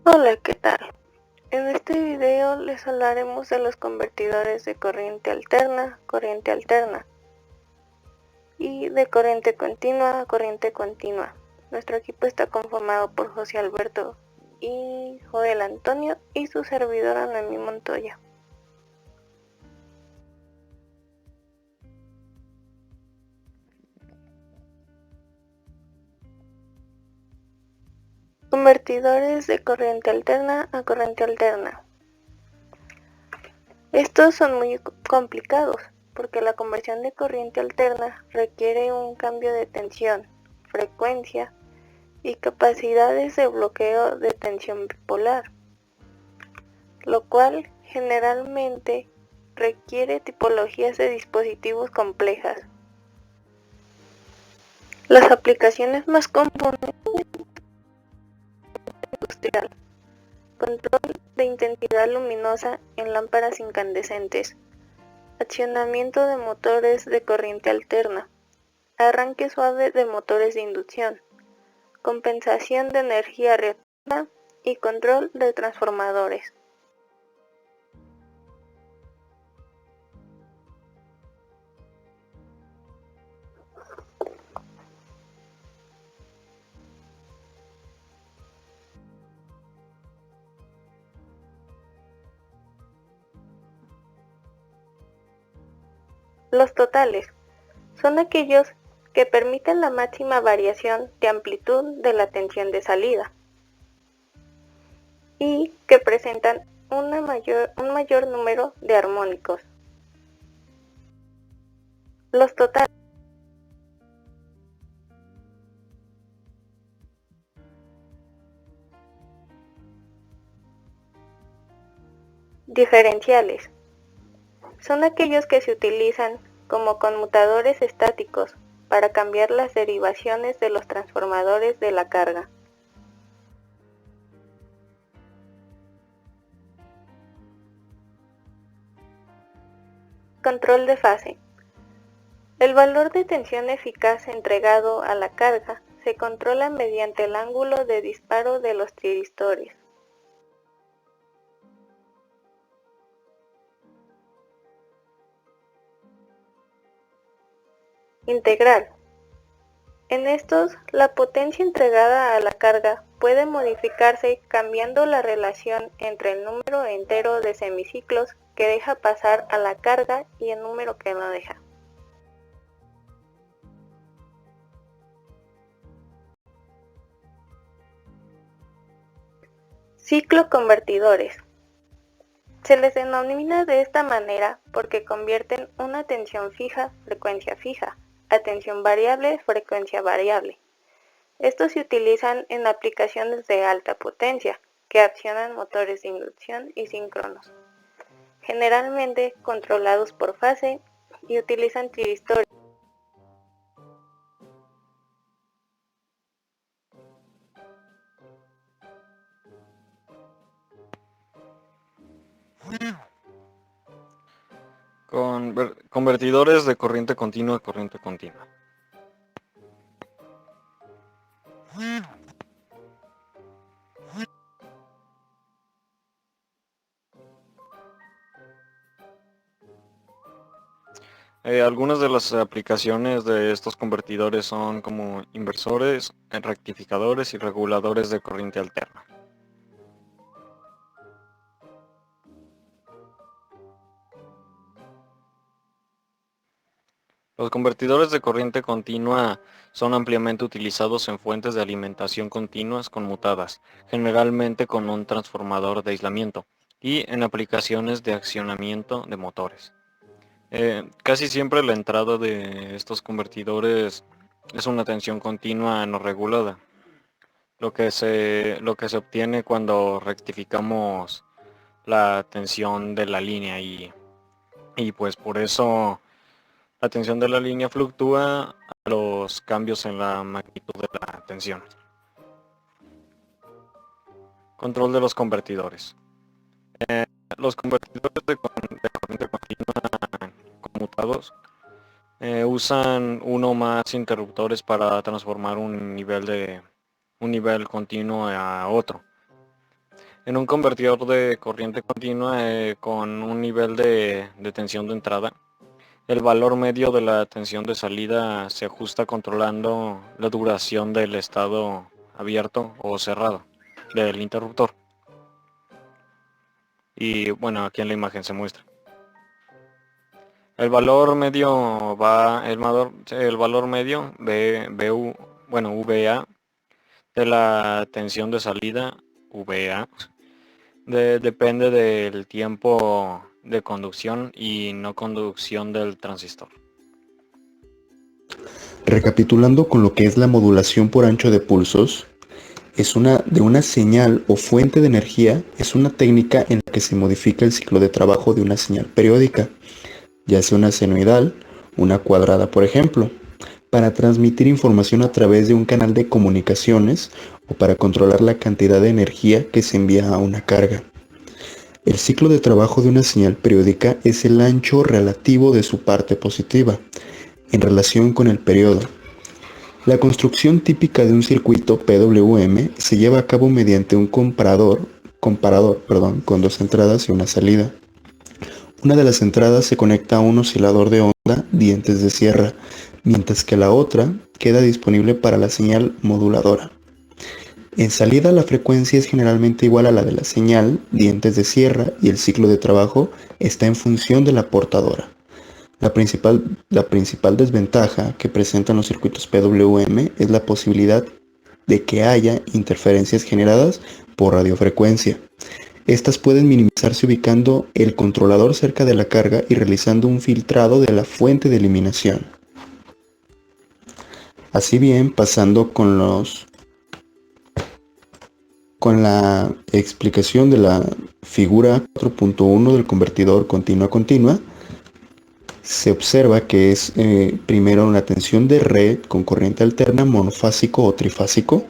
Hola, ¿qué tal? En este video les hablaremos de los convertidores de corriente alterna y de corriente continua a corriente continua. Nuestro equipo está conformado por José Alberto y Joel Antonio y su servidora Noemí Montoya. Convertidores de corriente alterna a corriente alterna. Estos son muy complicados porque la conversión de corriente alterna requiere un cambio de tensión, frecuencia y capacidades de bloqueo de tensión bipolar, lo cual generalmente requiere tipologías de dispositivos complejas. Las aplicaciones más comunes son industrial, control de intensidad luminosa en lámparas incandescentes, accionamiento de motores de corriente alterna, arranque suave de motores de inducción, compensación de energía reactiva y control de transformadores. Los totales son aquellos que permiten la máxima variación de amplitud de la tensión de salida y que presentan un mayor número de armónicos. Los totales diferenciales son aquellos que se utilizan como conmutadores estáticos para cambiar las derivaciones de los transformadores de la carga. Control de fase. El valor de tensión eficaz entregado a la carga se controla mediante el ángulo de disparo de los tiristores. Integral. En estos, la potencia entregada a la carga puede modificarse cambiando la relación entre el número entero de semiciclos que deja pasar a la carga y el número que no deja. Ciclo convertidores. Se les denomina de esta manera porque convierten una tensión fija, frecuencia fija, a tensión variable, frecuencia variable. Estos se utilizan en aplicaciones de alta potencia, que accionan motores de inducción y síncronos, generalmente controlados por fase y utilizan tiristores. Convertidores de corriente continua a corriente continua. Algunas de las aplicaciones de estos convertidores son como inversores, rectificadores y reguladores de corriente alterna. Los convertidores de corriente continua son ampliamente utilizados en fuentes de alimentación continuas conmutadas, generalmente con un transformador de aislamiento, y en aplicaciones de accionamiento de motores. Casi siempre la entrada de estos convertidores es una tensión continua no regulada, lo que se obtiene cuando rectificamos la tensión de la línea y pues por eso la tensión de la línea fluctúa a los cambios en la magnitud de la tensión. Control de los convertidores. Los convertidores de corriente continua conmutados usan uno o más interruptores para transformar un nivel continuo a otro. En un convertidor de corriente continua con un nivel de tensión de entrada, el valor medio de la tensión de salida se ajusta controlando la duración del estado abierto o cerrado del interruptor. Y bueno, aquí en la imagen se muestra. El valor medio VA de la tensión de salida, VA, depende del tiempo de conducción y no conducción del transistor. Recapitulando con lo que es la modulación por ancho de pulsos, de una señal o fuente de energía, es una técnica en la que se modifica el ciclo de trabajo de una señal periódica, ya sea una senoidal, una cuadrada por ejemplo, para transmitir información a través de un canal de comunicaciones o para controlar la cantidad de energía que se envía a una carga. El ciclo de trabajo de una señal periódica es el ancho relativo de su parte positiva, en relación con el periodo. La construcción típica de un circuito PWM se lleva a cabo mediante un comparador con dos entradas y una salida. Una de las entradas se conecta a un oscilador de onda dientes de sierra, mientras que la otra queda disponible para la señal moduladora. En salida, la frecuencia es generalmente igual a la de la señal dientes de sierra y el ciclo de trabajo está en función de la portadora. La principal desventaja que presentan los circuitos PWM es la posibilidad de que haya interferencias generadas por radiofrecuencia. Estas pueden minimizarse ubicando el controlador cerca de la carga y realizando un filtrado de la fuente de eliminación. Así bien, pasando con la explicación de la figura 4.1 del convertidor continua, se observa que es primero una tensión de red con corriente alterna monofásico o trifásico,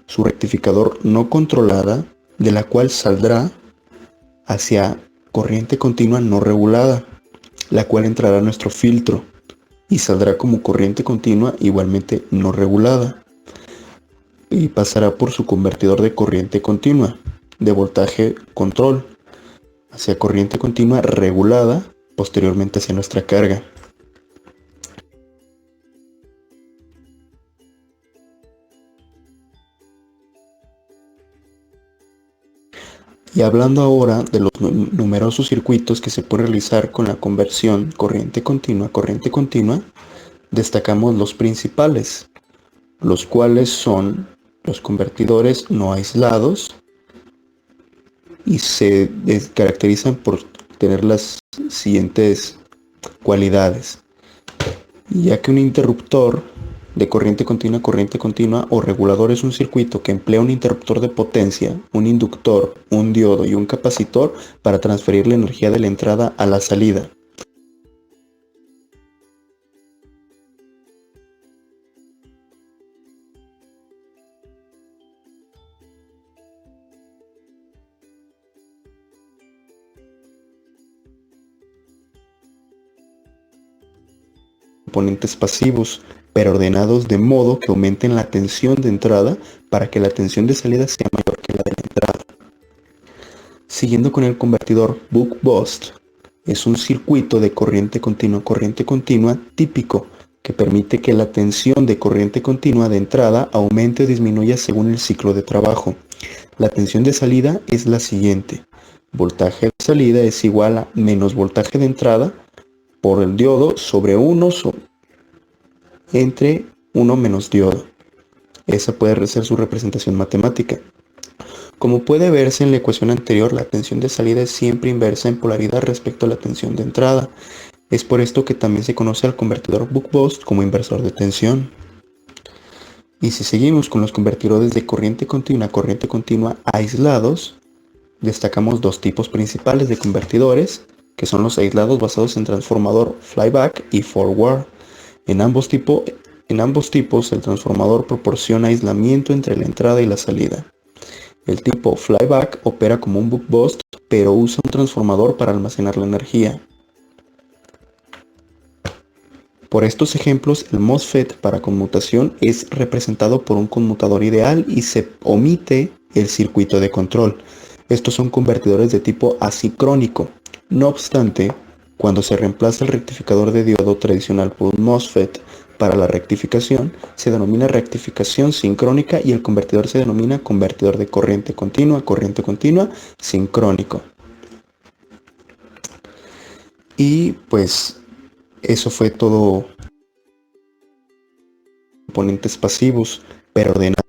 su rectificador no controlada, de la cual saldrá hacia corriente continua no regulada, la cual entrará a nuestro filtro y saldrá como corriente continua igualmente no regulada y pasará por su convertidor de corriente continua de voltaje control hacia corriente continua regulada, posteriormente hacia nuestra carga. Y hablando ahora de los numerosos circuitos que se pueden realizar con la conversión corriente continua, destacamos los principales, los cuales son los convertidores no aislados y se caracterizan por tener las siguientes cualidades, ya que un interruptor de corriente continua o regulador es un circuito que emplea un interruptor de potencia, un inductor, un diodo y un capacitor para transferir la energía de la entrada a la salida. Componentes pasivos, pero ordenados de modo que aumenten la tensión de entrada para que la tensión de salida sea mayor que la de la entrada. Siguiendo con el convertidor buck-boost, es un circuito de corriente continua típico que permite que la tensión de corriente continua de entrada aumente o disminuya según el ciclo de trabajo. La tensión de salida es la siguiente: voltaje de salida es igual a menos voltaje de entrada por el diodo sobre 1 entre 1 menos diodo. Esa puede ser su representación matemática. Como puede verse en la ecuación anterior, la tensión de salida es siempre inversa en polaridad respecto a la tensión de entrada. Es por esto que también se conoce al convertidor buck-boost como inversor de tensión. Y si seguimos con los convertidores de corriente continua aislados, destacamos dos tipos principales de convertidores, que son los aislados basados en transformador flyback y forward. En ambos tipos el transformador proporciona aislamiento entre la entrada y la salida. El tipo flyback opera como un buck-boost, pero usa un transformador para almacenar la energía. Por estos ejemplos, el MOSFET para conmutación es representado por un conmutador ideal y se omite el circuito de control. Estos son convertidores de tipo asincrónico. No obstante, cuando se reemplaza el rectificador de diodo tradicional por un MOSFET para la rectificación, se denomina rectificación sincrónica y el convertidor se denomina convertidor de corriente continua, sincrónico. Y pues eso fue todo. Componentes pasivos, pero ordenados